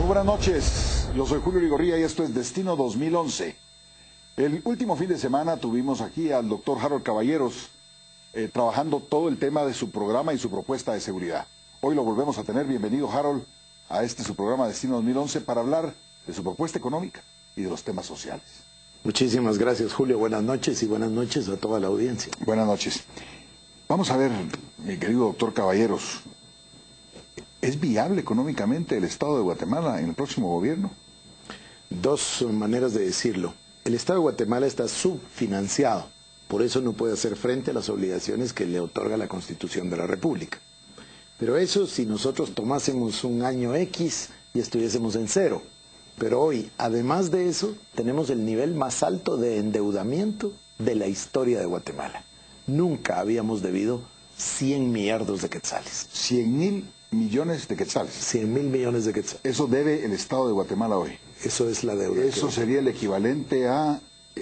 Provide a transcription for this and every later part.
Muy buenas noches, yo soy Julio Ligorría y esto es Destino 2011. El último fin de semana tuvimos aquí al doctor Harold Caballeros trabajando todo el tema de su programa y su propuesta de seguridad. Hoy lo volvemos a tener. Bienvenido, Harold, a su programa Destino 2011 para hablar de su propuesta económica y de los temas sociales. Muchísimas gracias, Julio. Buenas noches y buenas noches a toda la audiencia. Buenas noches. Vamos a ver, mi querido doctor Caballeros, ¿es viable económicamente el Estado de Guatemala en el próximo gobierno? Dos maneras de decirlo. El Estado de Guatemala está subfinanciado, por eso no puede hacer frente a las obligaciones que le otorga la Constitución de la República. Pero eso si nosotros tomásemos un año X y estuviésemos en cero. Pero hoy, además de eso, tenemos el nivel más alto de endeudamiento de la historia de Guatemala. Nunca habíamos debido 100 millardos de quetzales. 100.000 millones de quetzales. 100.000 millones de quetzales. Eso debe el Estado de Guatemala hoy. Eso es la deuda. Eso sería el equivalente a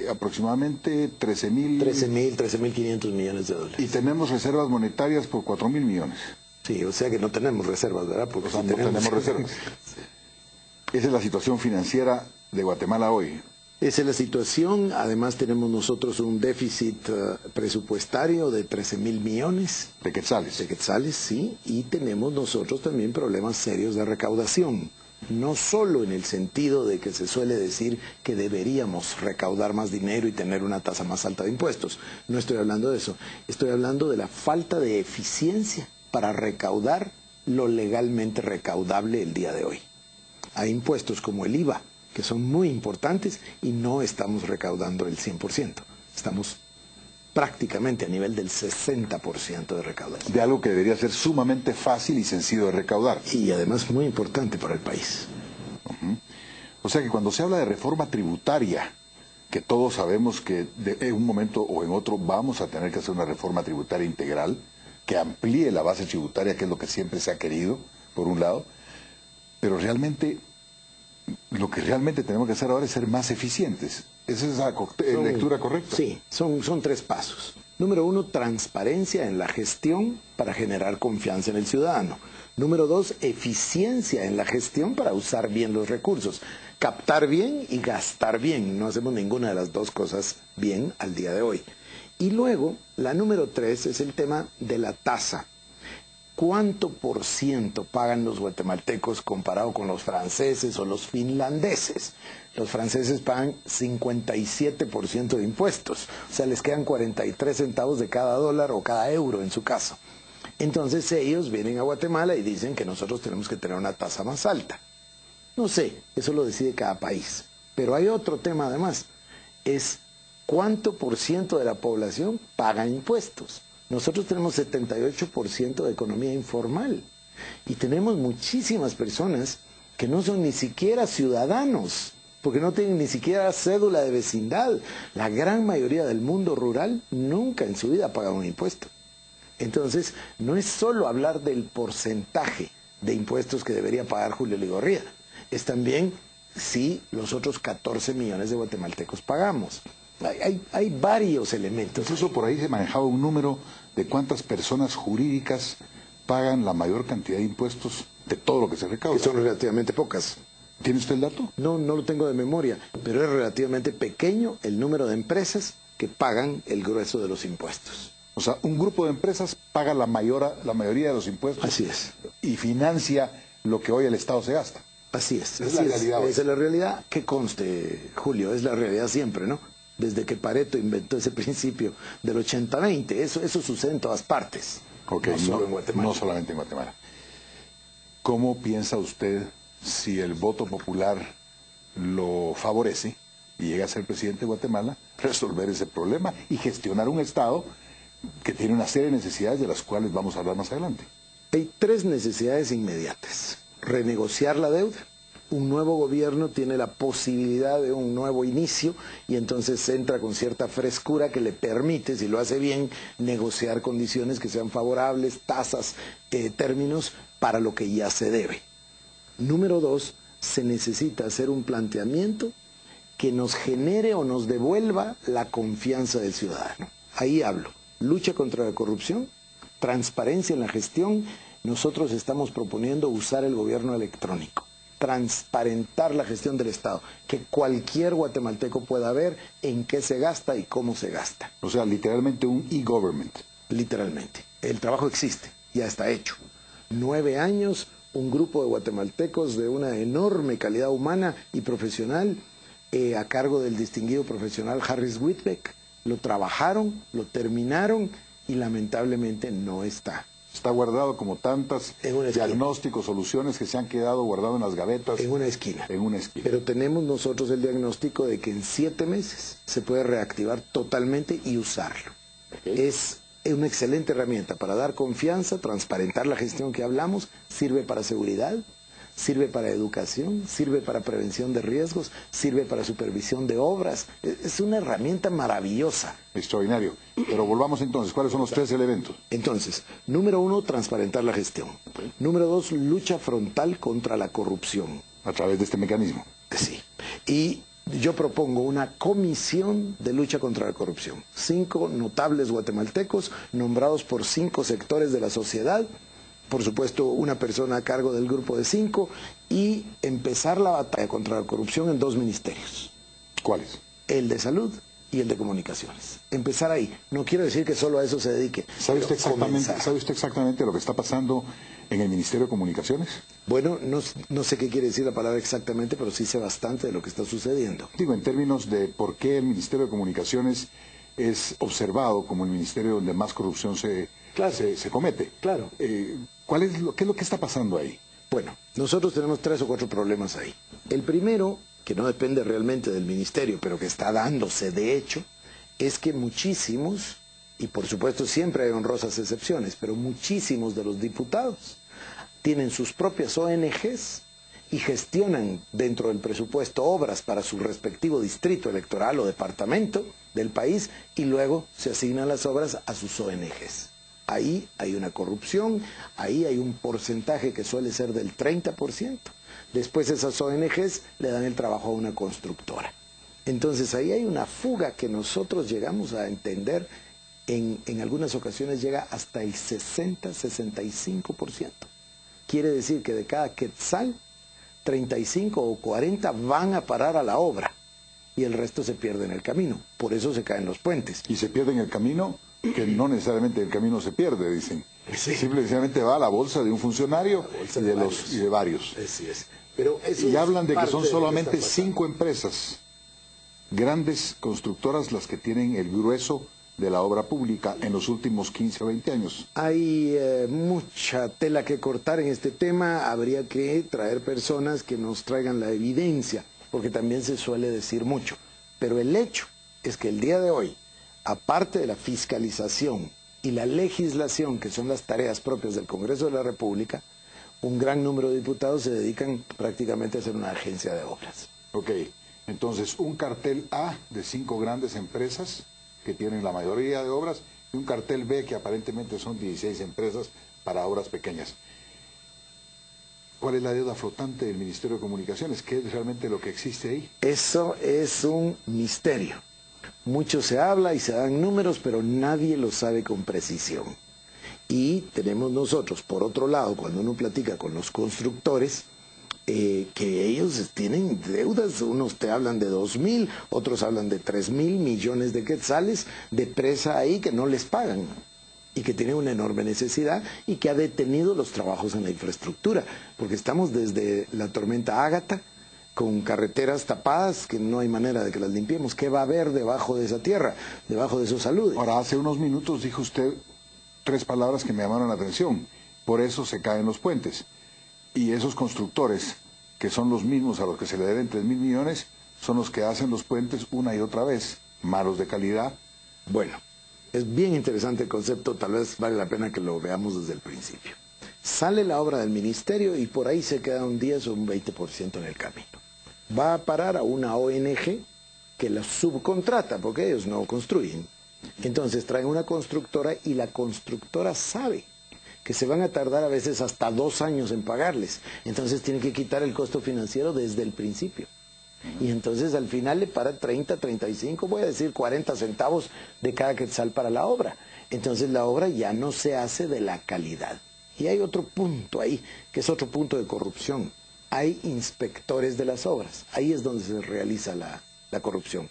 aproximadamente 13.500 millones de dólares. Y tenemos reservas monetarias por 4.000 millones. Sí, o sea que no tenemos reservas, ¿verdad? Porque no tenemos reservas. Esa es la situación financiera de Guatemala hoy. Esa es la situación. Además tenemos nosotros un déficit presupuestario de 13.000 millones. ¿De quetzales? De quetzales, sí. Y tenemos nosotros también problemas serios de recaudación. No solo en el sentido de que se suele decir que deberíamos recaudar más dinero y tener una tasa más alta de impuestos. No estoy hablando de eso. Estoy hablando de la falta de eficiencia para recaudar lo legalmente recaudable el día de hoy. Hay impuestos como el IVA, que son muy importantes y no estamos recaudando el 100%. Estamos prácticamente a nivel del 60% de recaudación. De algo que debería ser sumamente fácil y sencillo de recaudar. Y además muy importante para el país. O sea que cuando se habla de reforma tributaria, que todos sabemos que en un momento o en otro vamos a tener que hacer una reforma tributaria integral, que amplíe la base tributaria, que es lo que siempre se ha querido, por un lado, pero realmente, lo que realmente tenemos que hacer ahora es ser más eficientes. ¿Esa es la lectura correcta? Sí, son tres pasos. Número uno, transparencia en la gestión para generar confianza en el ciudadano. Número dos, eficiencia en la gestión para usar bien los recursos. Captar bien y gastar bien. No hacemos ninguna de las dos cosas bien al día de hoy. Y luego, la número tres es el tema de la tasa. ¿Cuánto por ciento pagan los guatemaltecos comparado con los franceses o los finlandeses? Los franceses pagan 57% de impuestos, o sea, les quedan 43 centavos de cada dólar o cada euro en su caso. Entonces ellos vienen a Guatemala y dicen que nosotros tenemos que tener una tasa más alta. No sé, eso lo decide cada país. Pero hay otro tema además, es ¿cuánto por ciento de la población paga impuestos? Nosotros tenemos 78% de economía informal y tenemos muchísimas personas que no son ni siquiera ciudadanos, porque no tienen ni siquiera cédula de vecindad. La gran mayoría del mundo rural nunca en su vida ha pagado un impuesto. Entonces, no es solo hablar del porcentaje de impuestos que debería pagar Julio Ligorría, es también si los otros 14 millones de guatemaltecos pagamos. Hay varios elementos. Incluso por ahí se manejaba un número de cuántas personas jurídicas pagan la mayor cantidad de impuestos de todo lo que se recauda. Que son relativamente pocas. ¿Tiene usted el dato? No lo tengo de memoria, pero es relativamente pequeño el número de empresas que pagan el grueso de los impuestos. O sea, un grupo de empresas paga la mayoría de los impuestos. Así es. Y financia lo que hoy el Estado se gasta. Así es. Esa es la realidad. Esa es la realidad. Que conste, Julio, es la realidad siempre, ¿no? Desde que Pareto inventó ese principio del 80-20. Eso sucede en todas partes. Okay, no solo en Guatemala. No solamente en Guatemala. ¿Cómo piensa usted, si el voto popular lo favorece y llega a ser presidente de Guatemala, resolver ese problema y gestionar un Estado que tiene una serie de necesidades de las cuales vamos a hablar más adelante? Hay tres necesidades inmediatas. Renegociar la deuda. Un nuevo gobierno tiene la posibilidad de un nuevo inicio y entonces entra con cierta frescura que le permite, si lo hace bien, negociar condiciones que sean favorables, tasas, términos para lo que ya se debe. Número dos, se necesita hacer un planteamiento que nos genere o nos devuelva la confianza del ciudadano. Ahí hablo. Lucha contra la corrupción, transparencia en la gestión. Nosotros estamos proponiendo usar el gobierno electrónico. transparentar la gestión del Estado, que cualquier guatemalteco pueda ver en qué se gasta y cómo se gasta. O sea, literalmente un e-government. Literalmente. El trabajo existe, ya está hecho. 9 años, un grupo de guatemaltecos de una enorme calidad humana y profesional, a cargo del distinguido profesional Harris Whitbeck, lo trabajaron, lo terminaron y lamentablemente no está. Está guardado como tantas diagnósticos, soluciones que se han quedado guardados en las gavetas. En una esquina. En una esquina. Pero tenemos nosotros el diagnóstico de que en 7 meses se puede reactivar totalmente y usarlo. Es una excelente herramienta para dar confianza, transparentar la gestión que hablamos, sirve para seguridad, sirve para educación, sirve para prevención de riesgos, sirve para supervisión de obras. Es una herramienta maravillosa. Extraordinario. Pero volvamos entonces, ¿cuáles son los 3 elementos? Entonces, número 1, transparentar la gestión. Número 2, lucha frontal contra la corrupción. A través de este mecanismo. Sí. Y yo propongo una comisión de lucha contra la corrupción. 5 notables guatemaltecos nombrados por 5 sectores de la sociedad. Por supuesto, una persona a cargo del grupo de 5 y empezar la batalla contra la corrupción en 2 ministerios. ¿Cuáles? El de salud y el de comunicaciones. Empezar ahí. No quiero decir que solo a eso se dedique. ¿Sabe usted exactamente lo que está pasando en el Ministerio de Comunicaciones? Bueno, no sé qué quiere decir la palabra exactamente, pero sí sé bastante de lo que está sucediendo. Digo, en términos de por qué el Ministerio de Comunicaciones es observado como el ministerio donde más corrupción se comete. Claro. ¿Qué es lo que está pasando ahí? Bueno, nosotros tenemos 3 o 4 problemas ahí. El primero, que no depende realmente del ministerio, pero que está dándose de hecho, es que muchísimos, y por supuesto siempre hay honrosas excepciones, pero muchísimos de los diputados tienen sus propias ONGs y gestionan dentro del presupuesto obras para su respectivo distrito electoral o departamento del país y luego se asignan las obras a sus ONGs. Ahí hay una corrupción, ahí hay un porcentaje que suele ser del 30%. Después esas ONGs le dan el trabajo a una constructora. Entonces ahí hay una fuga que nosotros llegamos a entender, en algunas ocasiones llega hasta el 60-65%. Quiere decir que de cada quetzal, 35 o 40 van a parar a la obra y el resto se pierde en el camino. Por eso se caen los puentes. Y se pierde en el camino, que no necesariamente el camino se pierde, dicen. Sí. Simplemente va a la bolsa de un funcionario y de varios. Así es. Pero eso y hablan de que son solamente de 5 empresas, grandes constructoras, las que tienen el grueso de la obra pública en los últimos 15 o 20 años. Hay mucha tela que cortar en este tema. Habría que traer personas que nos traigan la evidencia, porque también se suele decir mucho. Pero el hecho es que el día de hoy, aparte de la fiscalización y la legislación, que son las tareas propias del Congreso de la República, un gran número de diputados se dedican prácticamente a ser una agencia de obras. Ok, entonces un cartel A de 5 grandes empresas que tienen la mayoría de obras y un cartel B que aparentemente son 16 empresas para obras pequeñas. ¿Cuál es la deuda flotante del Ministerio de Comunicaciones? ¿Qué es realmente lo que existe ahí? Eso es un misterio. Mucho se habla y se dan números, pero nadie lo sabe con precisión. Y tenemos nosotros, por otro lado, cuando uno platica con los constructores, que ellos tienen deudas, unos te hablan de 2.000, otros hablan de 3.000 millones de quetzales de presa ahí que no les pagan y que tienen una enorme necesidad y que ha detenido los trabajos en la infraestructura, porque estamos desde la tormenta Ágata, con carreteras tapadas que no hay manera de que las limpiemos. ¿Qué va a haber debajo de esa tierra, debajo de esos aludes? Ahora, hace unos minutos dijo usted 3 palabras que me llamaron la atención. Por eso se caen los puentes. Y esos constructores, que son los mismos a los que se le deben 3.000 millones, son los que hacen los puentes una y otra vez, malos de calidad. Bueno, es bien interesante el concepto, tal vez vale la pena que lo veamos desde el principio. Sale la obra del ministerio y por ahí se queda un 10 o un 20% en el camino. Va a parar a una ONG que la subcontrata, porque ellos no construyen. Entonces traen una constructora y la constructora sabe que se van a tardar a veces hasta 2 años en pagarles. Entonces tienen que quitar el costo financiero desde el principio. Y entonces al final le para 30, 35, voy a decir 40 centavos de cada quetzal para la obra. Entonces la obra ya no se hace de la calidad. Y hay otro punto ahí, que es otro punto de corrupción. hay inspectores de las obras. Ahí es donde se realiza la corrupción.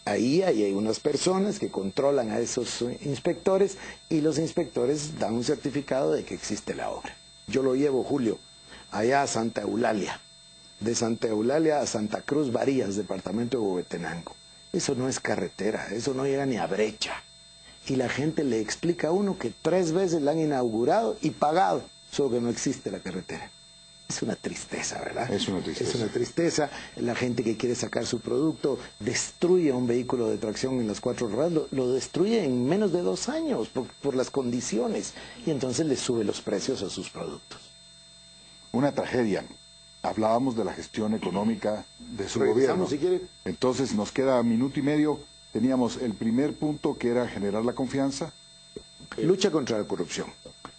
Ahí hay unas personas que controlan a esos inspectores y los inspectores dan un certificado de que existe la obra. Yo lo llevo, Julio, allá a Santa Eulalia. De Santa Eulalia a Santa Cruz Varías, departamento de Huehuetenango. Eso no es carretera, eso no llega ni a Brecha. Y la gente le explica a uno que 3 veces la han inaugurado y pagado, solo que no existe la carretera. Es una tristeza, ¿verdad? Es una tristeza. Es una tristeza. La gente que quiere sacar su producto destruye un vehículo de tracción en las 4 ruedas, lo destruye en menos de 2 años por las condiciones y entonces le sube los precios a sus productos. Una tragedia. Hablábamos de la gestión económica de su Regresamos, gobierno. si quiere. Entonces nos queda minuto y medio. Teníamos el primer punto que era generar la confianza. Lucha contra la corrupción,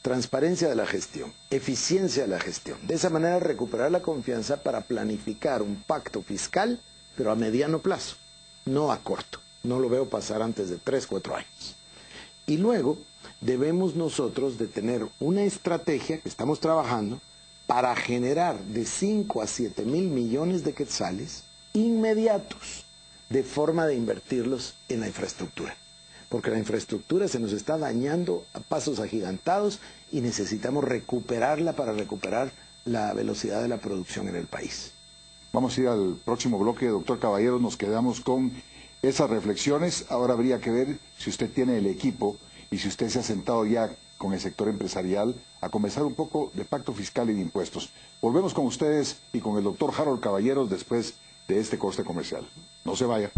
transparencia de la gestión, eficiencia de la gestión. De esa manera recuperar la confianza para planificar un pacto fiscal, pero a mediano plazo, no a corto. No lo veo pasar antes de 3, 4 años. Y luego debemos nosotros de tener una estrategia que estamos trabajando para generar de 5 a 7 mil millones de quetzales inmediatos, de forma de invertirlos en la infraestructura. Porque la infraestructura se nos está dañando a pasos agigantados y necesitamos recuperarla para recuperar la velocidad de la producción en el país. Vamos a ir al próximo bloque, doctor Caballeros. Nos quedamos con esas reflexiones. Ahora habría que ver si usted tiene el equipo y si usted se ha sentado ya con el sector empresarial a conversar un poco de pacto fiscal y de impuestos. Volvemos con ustedes y con el doctor Harold Caballeros después de este corte comercial. No se vaya.